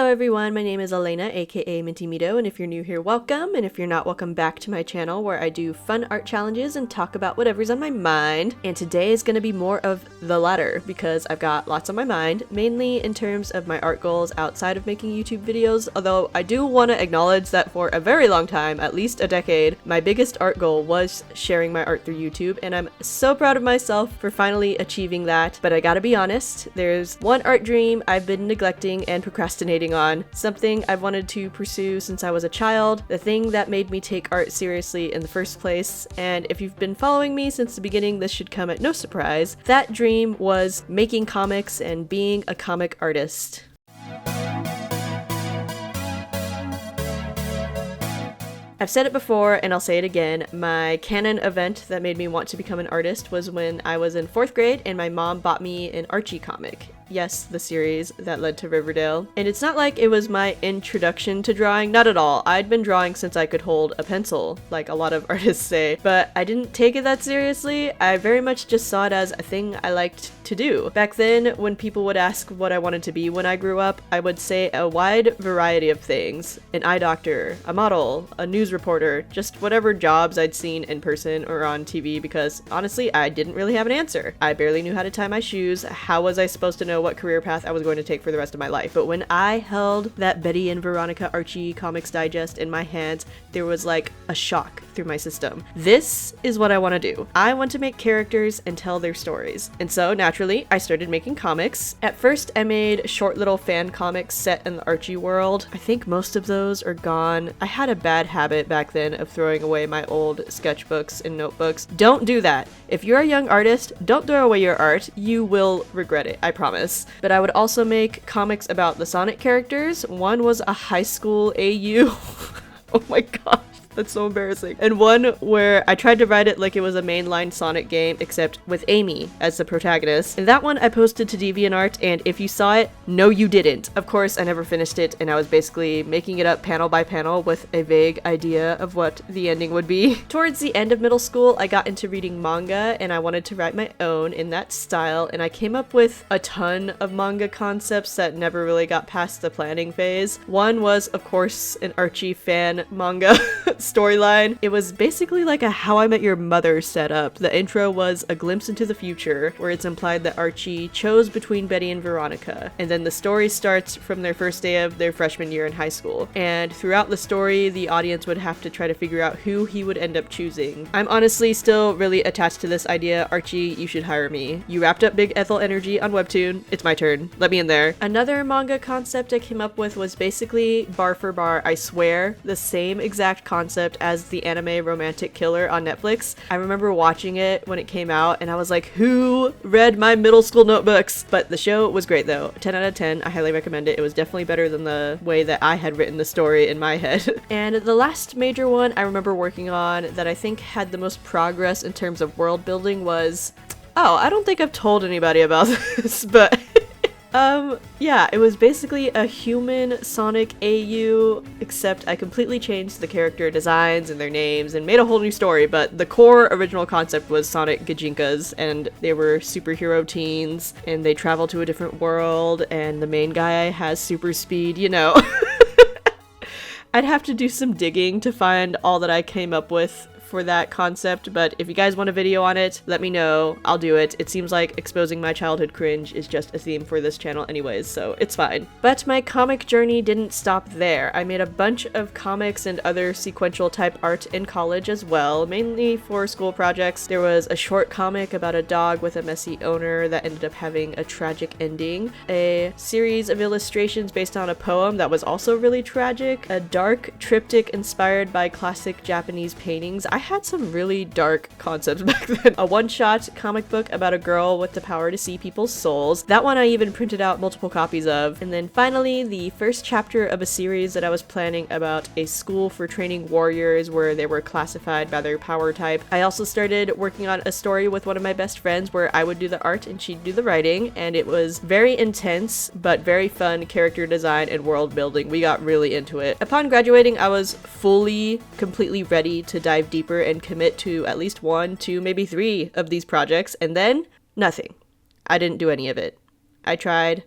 Hello everyone, my name is Elena, aka Minty Mito, and if you're new here, welcome, and if you're not, welcome back to my channel where I do fun art challenges and talk about whatever's on my mind. And today is going to be more of the latter because I've got lots on my mind, mainly in terms of my art goals outside of making YouTube videos, although I do want to acknowledge that for a very long time, at least a decade, my biggest art goal was sharing my art through YouTube, and I'm so proud of myself for finally achieving that. But I gotta be honest, there's one art dream I've been neglecting and procrastinating on, something I've wanted to pursue since I was a child, the thing that made me take art seriously in the first place, and if you've been following me since the beginning, this should come at no surprise. That dream was making comics and being a comic artist. I've said it before and I'll say it again, my canon event that made me want to become an artist was when I was in 4th grade and my mom bought me an Archie comic. Yes, the series that led to Riverdale. And it's not like it was my introduction to drawing, not at all. I'd been drawing since I could hold a pencil, like a lot of artists say, but I didn't take it that seriously. I very much just saw it as a thing I liked to do. Back then, when people would ask what I wanted to be when I grew up, I would say a wide variety of things. An eye doctor, a model, a news reporter, just whatever jobs I'd seen in person or on TV, because honestly, I didn't really have an answer. I barely knew how to tie my shoes. How was I supposed to know what career path I was going to take for the rest of my life? But when I held that Betty and Veronica Archie Comics Digest in my hands, there was like a shock through my system. This is what I want to do. I want to make characters and tell their stories. And so naturally, I started making comics. At first, I made short little fan comics set in the Archie world. I think most of those are gone. I had a bad habit back then of throwing away my old sketchbooks and notebooks. Don't do that. If you're a young artist, don't throw away your art. You will regret it, I promise. But I would also make comics about the Sonic characters. One was a high school AU. Oh my gosh, that's so embarrassing. And one where I tried to write it like it was a mainline Sonic game, except with Amy as the protagonist. And that one I posted to DeviantArt, and if you saw it, no you didn't. Of course, I never finished it, and I was basically making it up panel by panel with a vague idea of what the ending would be. Towards the end of middle school, I got into reading manga, and I wanted to write my own in that style, and I came up with a ton of manga concepts that never really got past the planning phase. One was, of course, an Archie fan manga storyline. It was basically like a How I Met Your Mother setup. The intro was a glimpse into the future, where it's implied that Archie chose between Betty and Veronica, and then the story starts from their first day of their freshman year in high school. And throughout the story, the audience would have to try to figure out who he would end up choosing. I'm honestly still really attached to this idea. Archie, you should hire me. You wrapped up Big Ethel energy on Webtoon. It's my turn. Let me in there. Another manga concept I came up with was basically bar for bar, I swear, the same exact concept as the anime Romantic Killer on Netflix. I remember watching it when it came out and I was like, who read my middle school notebooks? But the show was great though. 10 out of 10. I highly recommend it. It was definitely better than the way that I had written the story in my head. And the last major one I remember working on that I think had the most progress in terms of world building was, oh, I don't think I've told anybody about this, but yeah, it was basically a human Sonic AU, except I completely changed the character designs and their names and made a whole new story, but the core original concept was Sonic Gajinkas, and they were superhero teens, and they travel to a different world, and the main guy has super speed, you know. I'd have to do some digging to find all that I came up with for that concept, but if you guys want a video on it, let me know. I'll do it. It seems like exposing my childhood cringe is just a theme for this channel anyways, so it's fine. But my comic journey didn't stop there. I made a bunch of comics and other sequential type art in college as well, mainly for school projects. There was a short comic about a dog with a messy owner that ended up having a tragic ending, a series of illustrations based on a poem that was also really tragic, a dark triptych inspired by classic Japanese paintings. I had some really dark concepts back then. A one-shot comic book about a girl with the power to see people's souls. That one I even printed out multiple copies of. And then finally, the first chapter of a series that I was planning about a school for training warriors where they were classified by their power type. I also started working on a story with one of my best friends where I would do the art and she'd do the writing, and it was very intense but very fun character design and world building. We got really into it. Upon graduating, I was completely ready to dive deeper and commit to at least 1, 2, maybe 3 of these projects, and then nothing. I didn't do any of it. I tried,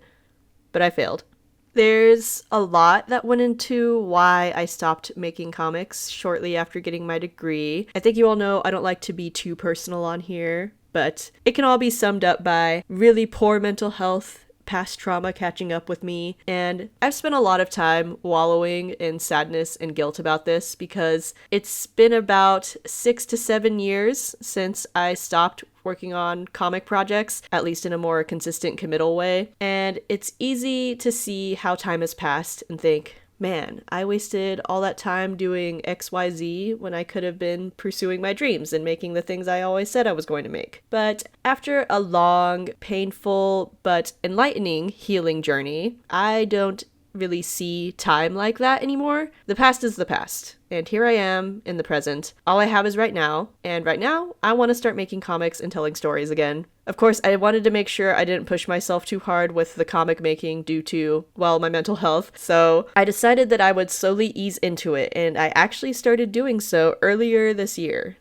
but I failed. There's a lot that went into why I stopped making comics shortly after getting my degree. I think you all know I don't like to be too personal on here, but it can all be summed up by really poor mental health, past trauma catching up with me, and I've spent a lot of time wallowing in sadness and guilt about this because it's been about 6 to 7 years since I stopped working on comic projects, at least in a more consistent, committal way, and it's easy to see how time has passed and think, man, I wasted all that time doing XYZ when I could have been pursuing my dreams and making the things I always said I was going to make. But after a long, painful, but enlightening healing journey, I don't really see time like that anymore. The past is the past. And here I am in the present. All I have is right now. And right now, I want to start making comics and telling stories again. Of course, I wanted to make sure I didn't push myself too hard with the comic making due to, well, my mental health. So I decided that I would slowly ease into it. And I actually started doing so earlier this year.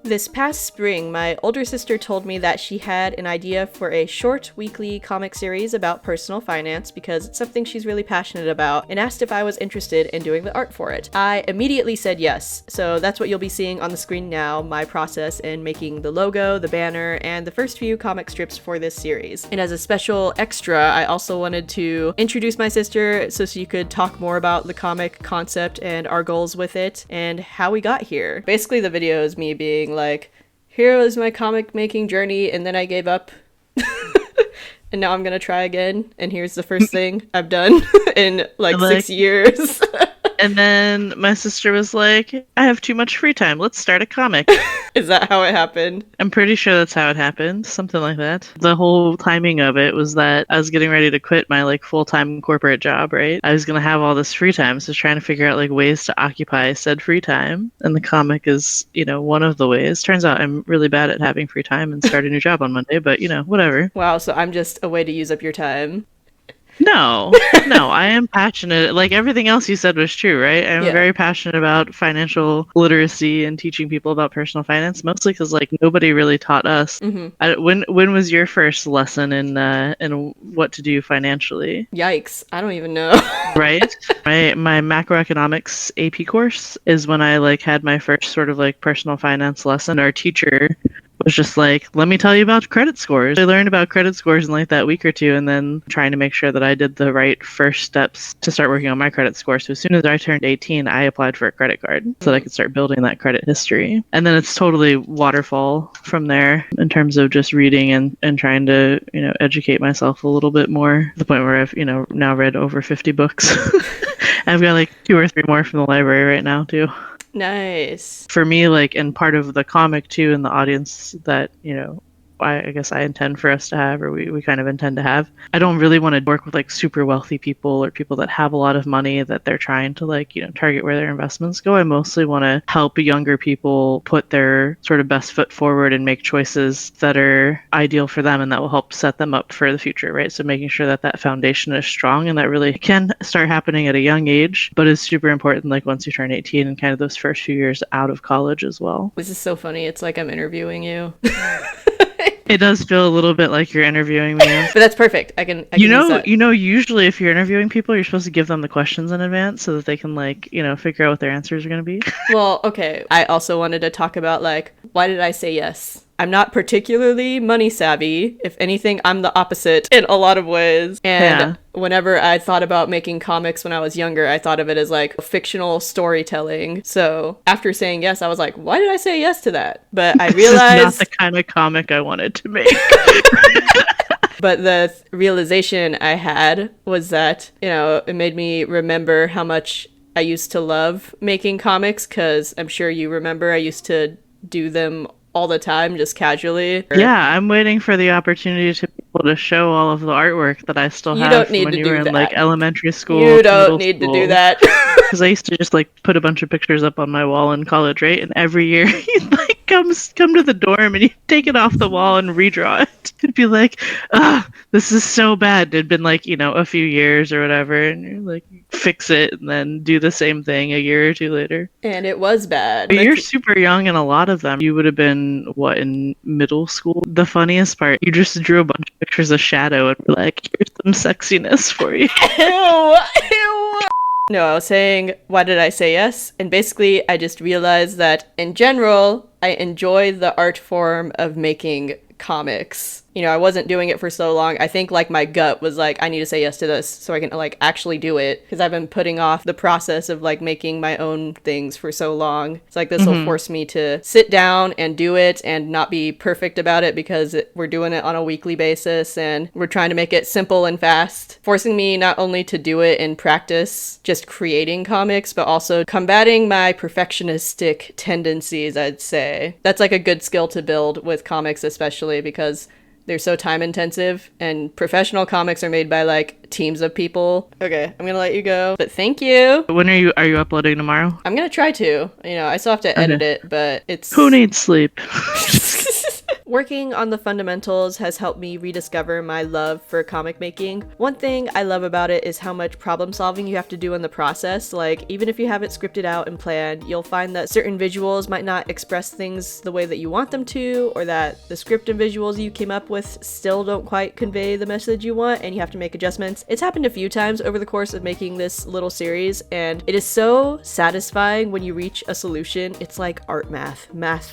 This past spring, my older sister told me that she had an idea for a short weekly comic series about personal finance because it's something she's really passionate about, and asked if I was interested in doing the art for it. I immediately said yes, so that's what you'll be seeing on the screen now, my process in making the logo, the banner, and the first few comic strips for this series. And as a special extra, I also wanted to introduce my sister so she could talk more about the comic concept and our goals with it, and how we got here. Basically, the video is me being like, here was my comic making journey, and then I gave up. And now I'm gonna try again, and here's the first thing I've done in like 6 years. And then my sister was like, I have too much free time. Let's start a comic. Is that how it happened? I'm pretty sure that's how it happened. Something like that. The whole timing of it was that I was getting ready to quit my like full-time corporate job, right? I was going to have all this free time. So trying to figure out like ways to occupy said free time. And the comic is, one of the ways. Turns out I'm really bad at having free time and start a new job on Monday, but whatever. Wow. So I'm just a way to use up your time. No, I am passionate. Like everything else you said was true, right? I'm very passionate about financial literacy and teaching people about personal finance, mostly because like nobody really taught us. Mm-hmm. When was your first lesson in what to do financially? Yikes, I don't even know. Right? My macroeconomics AP course is when I like had my first sort of like personal finance lesson. Our teacher was just like, let me tell you about credit scores. I learned about credit scores in like that week or two, and then trying to make sure that I did the right first steps to start working on my credit score. So as soon as I turned 18, I applied for a credit card so that I could start building that credit history. And then it's totally waterfall from there in terms of just reading and trying to, educate myself a little bit more, to the point where I've, now read over 50 books. I've got like 2 or 3 more from the library right now too. Nice. For me, like, and part of the comic too, and the audience that, I guess I intend for us to have, or we kind of intend to have. I don't really want to work with like super wealthy people or people that have a lot of money that they're trying to like, target where their investments go. I mostly want to help younger people put their sort of best foot forward and make choices that are ideal for them and that will help set them up for the future, right? So making sure that that foundation is strong, and that really can start happening at a young age, but is super important like once you turn 18 and kind of those first few years out of college as well. This is so funny. It's like I'm interviewing you. It does feel a little bit like you're interviewing me. But that's perfect. I can use that. Usually if you're interviewing people, you're supposed to give them the questions in advance so that they can like, figure out what their answers are going to be. Well, okay. I also wanted to talk about like, why did I say yes? I'm not particularly money savvy. If anything, I'm the opposite in a lot of ways. And whenever I thought about making comics when I was younger, I thought of it as like fictional storytelling. So after saying yes, I was like, why did I say yes to that? But I realized this is not the kind of comic I wanted to make. But the realization I had was that, it made me remember how much I used to love making comics, because I'm sure you remember I used to do them all the time, just casually. Yeah, I'm waiting for the opportunity to be able to show all of the artwork that I still have from when you were in like elementary school. You don't need to do that. Because I used to just like put a bunch of pictures up on my wall in college, right? And every year you'd like come to the dorm and you take it off the wall and redraw it. It'd be like, ah, this is so bad. It'd been like, a few years or whatever, and you're like, fix it and then do the same thing a year or two later. And it was bad. But you're super young in a lot of them. You would have been, what, in middle school? The funniest part, you just drew a bunch of pictures of Shadow and were like, here's some sexiness for you. Ew! Ew! No, I was saying, why did I say yes? And basically, I just realized that, in general, I enjoy the art form of making comics. I wasn't doing it for so long. I think like my gut was like, I need to say yes to this so I can like actually do it, because I've been putting off the process of like making my own things for so long. It's like this will force me to sit down and do it and not be perfect about it, because we're doing it on a weekly basis and we're trying to make it simple and fast, forcing me not only to do it in practice, just creating comics, but also combating my perfectionistic tendencies, I'd say. That's like a good skill to build with comics, especially because they're so time intensive, and professional comics are made by like teams of people. Okay, I'm gonna let you go, but thank you. When are you uploading tomorrow? I'm gonna try to. I still have to edit it, but it's... Who needs sleep? Working on the fundamentals has helped me rediscover my love for comic making. One thing I love about it is how much problem solving you have to do in the process. Like, even if you have it scripted out and planned, you'll find that certain visuals might not express things the way that you want them to, or that the script and visuals you came up with still don't quite convey the message you want, and you have to make adjustments. It's happened a few times over the course of making this little series, and it is so satisfying when you reach a solution. It's like art math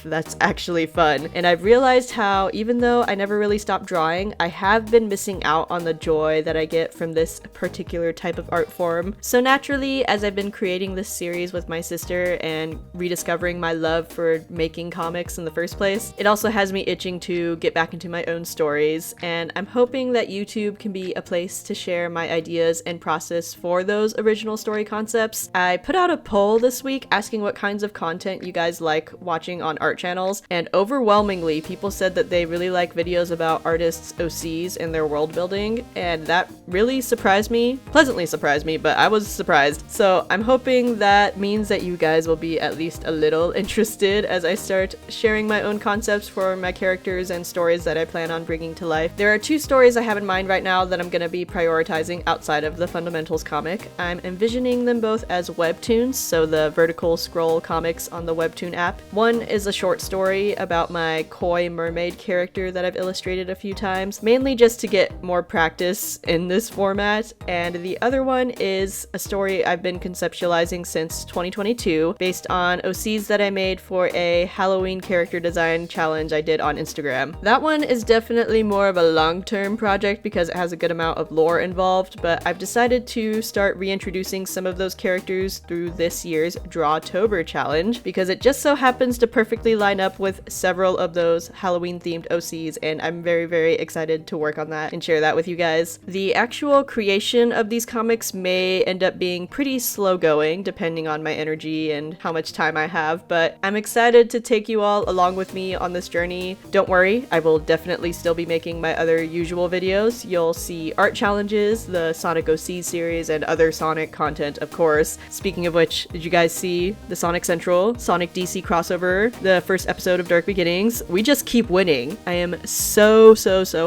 that's actually fun. And I've realized how, even though I never really stopped drawing, I have been missing out on the joy that I get from this particular type of art form. So naturally, as I've been creating this series with my sister and rediscovering my love for making comics in the first place, it also has me itching to get back into my own stories, and I'm hoping that YouTube can be a place to share my ideas and process for those original story concepts. I put out a poll this week asking what kinds of content you guys like watching on art channels, and overwhelmingly people said that they really like videos about artists' OCs and their world building, and that really pleasantly surprised me, but I was surprised. So I'm hoping that means that you guys will be at least a little interested as I start sharing my own concepts for my characters and stories that I plan on bringing to life. There are 2 stories I have in mind right now that I'm going to be prioritizing outside of the Fundamentals comic. I'm envisioning them both as webtoons, so the vertical scroll comics on the webtoon app. One is a short story about my koi mermaid character that I've illustrated a few times, mainly just to get more practice in this format, and the other one is a story I've been conceptualizing since 2022 based on OCs that I made for a Halloween character design challenge I did on Instagram. That one is definitely more of a long-term project because it has a good amount of lore involved, but I've decided to start reintroducing some of those characters through this year's Drawtober challenge because it just so happens to perfectly line up with several of those Halloween-themed OCs, and I'm very, very excited to work on that and share that with you guys. The actual creation of these comics may end up being pretty slow-going depending on my energy and how much time I have, but I'm excited to take you all along with me on this journey. Don't worry, I will definitely still be making my other usual videos. You'll see art challenges, the Sonic OC series, and other Sonic content, of course. Speaking of which, did you guys see the Sonic Central, Sonic DC crossover, the first episode of Dark Beginnings? We just keep winning. I am so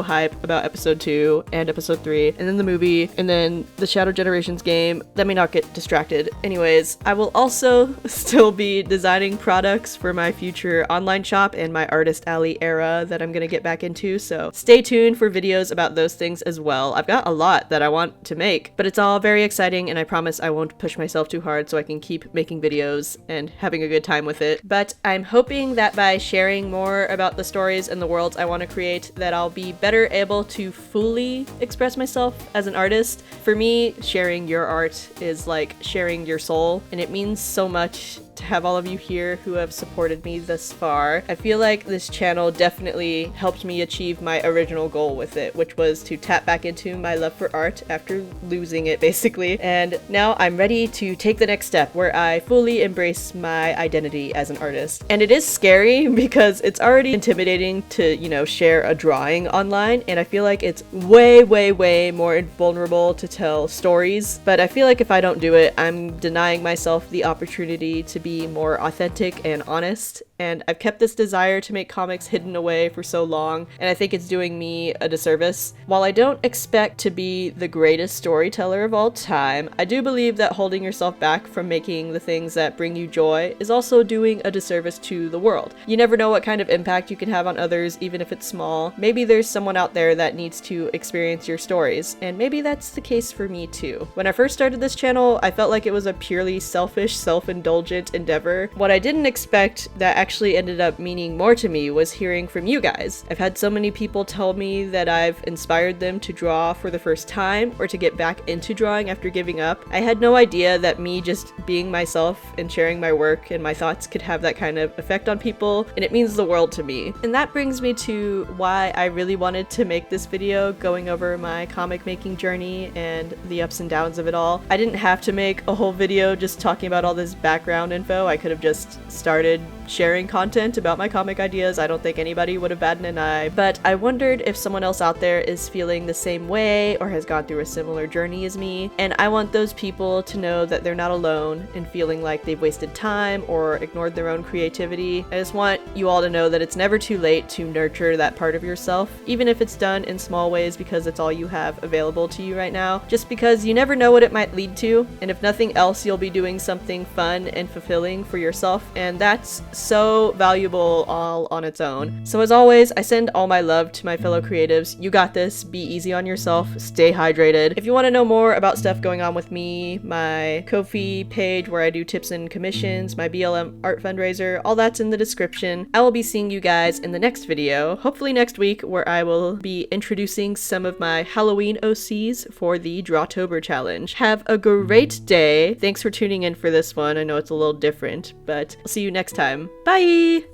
hype about episode 2 and episode 3, and then the movie, and then the Shadow Generations game. Let me not get distracted. Anyways, I will also still be designing products for my future online shop and my Artist Alley era that I'm gonna get back into, so stay tuned for videos about those things as well. I've got a lot that I want to make, but it's all very exciting, and I promise I won't push myself too hard so I can keep making videos and having a good time with it. But I'm hoping that by sharing more about the stories and the worlds I want to create, that I'll be better able to fully express myself as an artist. For me, sharing your art is like sharing your soul, and it means so much to have all of you here who have supported me thus far. I feel like this channel definitely helped me achieve my original goal with it, which was to tap back into my love for art after losing it, basically. And now I'm ready to take the next step where I fully embrace my identity as an artist. And it is scary because it's already intimidating to, share a drawing online, and I feel like it's way more vulnerable to tell stories. But I feel like if I don't do it, I'm denying myself the opportunity to be more authentic and honest. And I've kept this desire to make comics hidden away for so long, and I think it's doing me a disservice. While I don't expect to be the greatest storyteller of all time, I do believe that holding yourself back from making the things that bring you joy is also doing a disservice to the world. You never know what kind of impact you can have on others, even if it's small. Maybe there's someone out there that needs to experience your stories, and maybe that's the case for me too. When I first started this channel, I felt like it was a purely selfish, self-indulgent endeavor. What I didn't expect that actually ended up meaning more to me was hearing from you guys. I've had so many people tell me that I've inspired them to draw for the first time or to get back into drawing after giving up. I had no idea that me just being myself and sharing my work and my thoughts could have that kind of effect on people, and it means the world to me. And that brings me to why I really wanted to make this video going over my comic making journey and the ups and downs of it all. I didn't have to make a whole video just talking about all this background info. I could have just started sharing content about my comic ideas. I don't think anybody would have batted an eye, but I wondered if someone else out there is feeling the same way or has gone through a similar journey as me, and I want those people to know that they're not alone in feeling like they've wasted time or ignored their own creativity. I just want you all to know that it's never too late to nurture that part of yourself, even if it's done in small ways because it's all you have available to you right now, just because you never know what it might lead to, and if nothing else, you'll be doing something fun and fulfilling for yourself, and that's so valuable all on its own. So as always, I send all my love to my fellow creatives. You got this. Be easy on yourself. Stay hydrated. If you want to know more about stuff going on with me, my Ko-fi page where I do tips and commissions, my BLM art fundraiser, all that's in the description. I will be seeing you guys in the next video, hopefully next week, where I will be introducing some of my Halloween OCs for the Drawtober challenge. Have a great day. Thanks for tuning in for this one. I know it's a little different, but I'll see you next time. Bye!